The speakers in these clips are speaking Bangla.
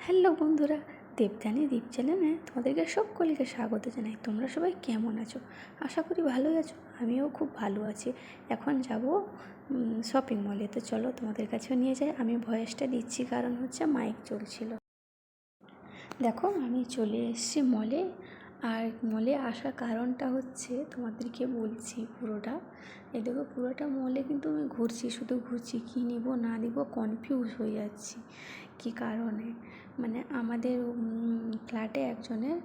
হ্যালো বন্ধুরা, দেবযানী দীপ চ্যানেলে তোমাদেরকে সকলকে স্বাগত জানাই। তোমরা সবাই কেমন আছো? আশা করি ভালোই আছো। আমিও খুব ভালো আছি। এখন যাব শপিং মলে। তো চলো তোমাদের কাছেও নিয়ে যাই। আমি ভয়েসটা দিচ্ছি কারণ হচ্ছে মাইক চলছিল। দেখো আমি চলে এসেছি মলে। আর মলে আসার কারণটা হচ্ছে তোমাদেরকে বলছি পুরোটা। এই দেখো পুরোটা মলে কিন্তু আমি ঘুরছি, শুধু ঘুরছি, কী নিব না নিব কনফিউজ হয়ে যাচ্ছি কী কারণে। মানে আমাদের ফ্ল্যাটে একজনের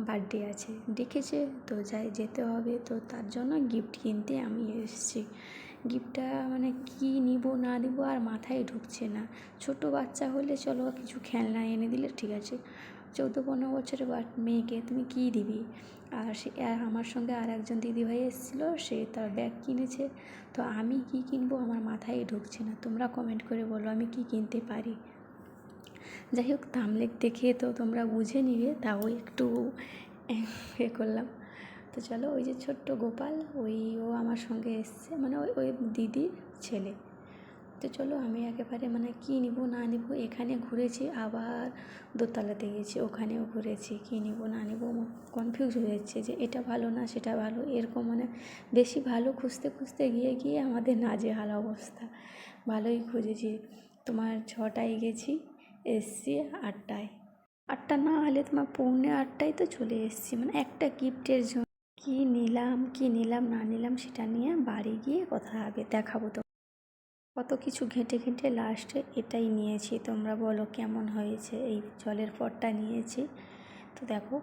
বার্থডে আছে, ডেকেছে তো যেতে হবে। তো তার জন্য গিফট কিনতে আমি এসেছি। গিফটটা মানে কী নিব না নিব আর মাথায় ঢুকছে না। ছোট বাচ্চা হলে চলো কিছু খেলনা এনে দিলে ঠিক আছে, 14-15 বছরের মেয়েকে তুমি কী দিবি? আর আমার সঙ্গে আর একজন দিদিভাই এসেছিলো, সে তার ব্যাগ কিনেছে। তো আমি কী কিনবো আমার মাথায় ঢুকছে না। তোমরা কমেন্ট করে বলো আমি কী কিনতে পারি। যাই হোক, থাম্বনেল দেখে তো তোমরা বুঝে নিবে, তাও একটু করলাম। তো চলো, ওই যে ছোট্ট গোপাল, ও আমার সঙ্গে এসছে, মানে ওই দিদির ছেলে। তো চলো আমি একেবারে মানে কী নিব না নিব, এখানে ঘুরেছি, আবার দোতলাতে গেছি, ওখানেও ঘুরেছি, কী নিব না নিব কনফিউজ হয়ে যাচ্ছে যে এটা ভালো না সেটা ভালো, এরকম মানে বেশি ভালো খুঁজতে খুঁজতে গিয়ে আমাদের নাজেহাল অবস্থা। ভালোই খুঁজেছি, তোমার 6টায় গেছি, এসছি 8টায়। 8টা না হলে তোমার 7:45 তো চলে এসেছি, মানে একটা গিফটের জন্য। কী নিলাম না নিলাম সেটা নিয়ে বাড়ি গিয়ে কথা হবে, দেখাবো তো। কত কিছু ঘেঁটে লাস্টে এটাই নিয়েছি। তোমরা বলো কেমন হয়েছে। এই জলের পটটা নিয়েছি, তো দেখো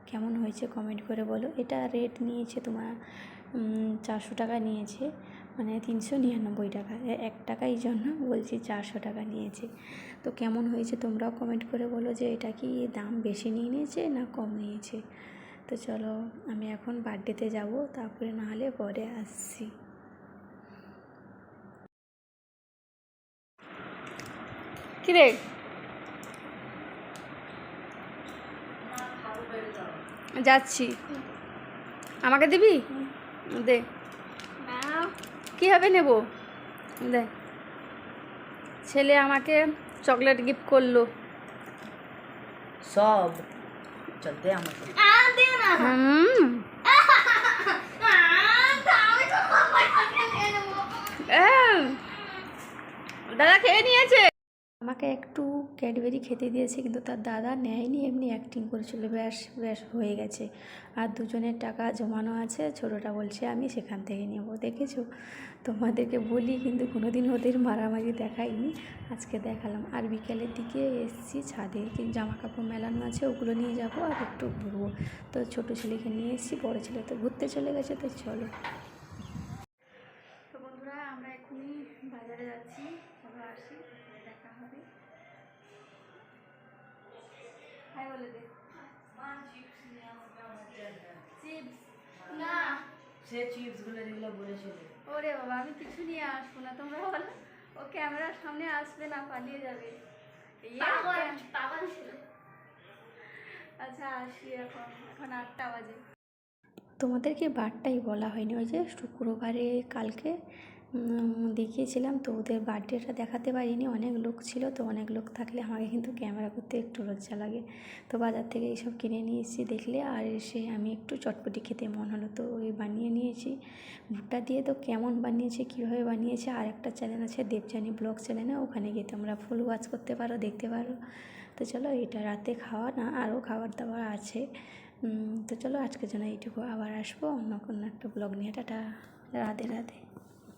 কেমন হয়েছে কমেন্ট করে বলো। এটা রেট নিয়েছে তোমার 400 টাকা নিয়েছে, মানে 399 টাকা। 1 টাকাই জন্য বলছি 400 টাকা নিয়েছে। তো কেমন হয়েছে তোমরাও কমেন্ট করে বলো যে এটা কি দাম বেশি নিয়ে নিয়েছে না কম নিয়েছে। তো চলো আমি এখন বার্থডেতে যাব, তারপরে না হলে পরে আসছি। কি রে যাচ্ছি, আমাকে দিবি? দে, কী হবে নেব, দে। ছেলে আমাকে চকলেট গিফট করলো সব। চল দে আমাকে। দাদা খেয়ে নিয়েছে। আমাকে একটু ক্যাডবেরি খেতে দিয়েছে, কিন্তু তার দাদা নেয়নি, এমনি অ্যাক্টিং করেছিল। ব্যাস হয়ে গেছে। আর দুজনের টাকা জমানো আছে, ছোটোটা বলছে আমি সেখান থেকে নেব। দেখেছো, তোমাদেরকে বলি কিন্তু কোনোদিন ওদের মারামারি দেখাইনি, আজকে দেখালাম। আর বিকেলের দিকে এসেছি ছাদে, জামা কাপড় মেলানো আছে, ওগুলো নিয়ে যাব আর একটু ঘুরবো। তো ছোটো ছেলেকে নিয়ে এসেছি, বড় ছেলে তো ঘুরতে চলে গেছে। তো চলো, তো বন্ধুরা আমরা এখনই বাজারে যাচ্ছি, চলো আসি, দেখা হবে। হাই বলে দে। চিপস না, সে চিপসগুলো যেগুলো বলেছিল। ওরে বাবা, আমি কিছু নিয়ে আসবো না, তোমরা বলো। ও ক্যামেরার সামনে আসবে না, পালিয়ে যাবে। পাগল ছিল। আচ্ছা আসি, এখন 8টা বাজে। তোমাদেরকে বারটাই বলা হয়নি, ওই যে শুক্রবারে কালকে দেখিয়েছিলাম, তো ওদের বার্থডেটা দেখাতে পারিনি, অনেক লোক ছিল। তো অনেক লোক থাকলে আমাকে কিন্তু ক্যামেরা করতে একটু লজ্জা লাগে। তো বাজার থেকে এইসব কিনে নিয়ে এসেছি দেখলে, আর এসে আমি একটু চটপটি খেতে মন হলো, তো ওই বানিয়ে নিয়েছি ভুট্টা দিয়ে। তো কেমন বানিয়েছে, কীভাবে বানিয়েছে, আর একটা চ্যানেল আছে দেবযানী ব্লগ চ্যানেলে, ওখানে গিয়ে তোমরা ফুল ওয়াচ করতে পারো, দেখতে পারো। তো চলো, এটা রাতে খাওয়া না, আরও খাবার দাবার আছে। তো চলো আজকের জন্য এইটুকু, আবার আসবো অন্য কোনো একটা ব্লগ নিয়ে। টাটা, রাধে রাধে।